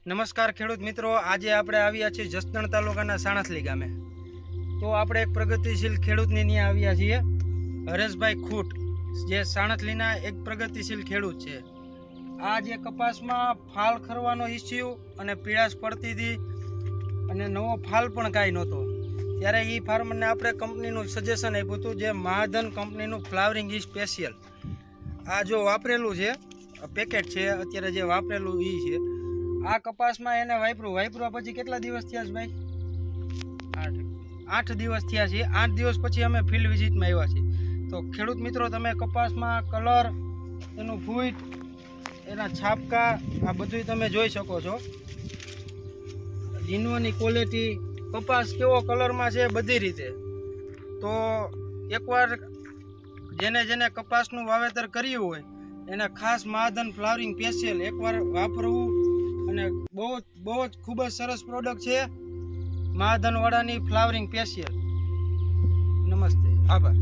નમસ્કાર ખેડૂત મિત્રો, આજે આપણે આવ્યા છીએ જસદણ તાલુકાના સાણસલી ગામે। તો આપણે એક પ્રગતિશીલ ખેડૂતની ત્યાં આવ્યા છીએ, હરેશભાઈ ખૂટ, જે સાણસલીના એક પ્રગતિશીલ ખેડૂત છે। આ જે કપાસમાં ફાલ ખરવાનો ઇસ્યુ અને પીળાશ પડતી હતી અને નવો ફાલ પણ કાંઈ નહોતો, ત્યારે એ ફાર્મરને આપણે કંપનીનું સજેશન આપ્યું હતું, જે મહાધન કંપનીનું ફ્લાવરિંગ ઈ સ્પેશિયલ। આ જો વાપરેલું છે, પેકેટ છે અત્યારે જે વાપરેલું એ છે। આ કપાસમાં એને વાપર્યા પછી કેટલા દિવસ થયા છે ભાઈ? 8 દિવસ થયા છે। 8 દિવસ પછી અમે ફિલ્ડ વિઝિટમાં આવ્યા છીએ। તો ખેડૂત મિત્રો, તમે કપાસમાં કલર, એનું ફૂટ, એના છાપકા, આ બધું તમે જોઈ શકો છો। જીનવાની ક્વોલિટી, કપાસ કેવો કલરમાં છે બધી રીતે। તો એકવાર જેને કપાસનું વાવેતર કર્યું હોય એને ખાસ મહાધન ફ્લાવરિંગ સ્પેશિયલ એકવાર વાપરવું, અને બહુ જ ખૂબ જ સરસ પ્રોડક્ટ છે મહાધન વાળાની ફ્લાવરિંગ સ્પેશિયલ। નમસ્તે, આભાર।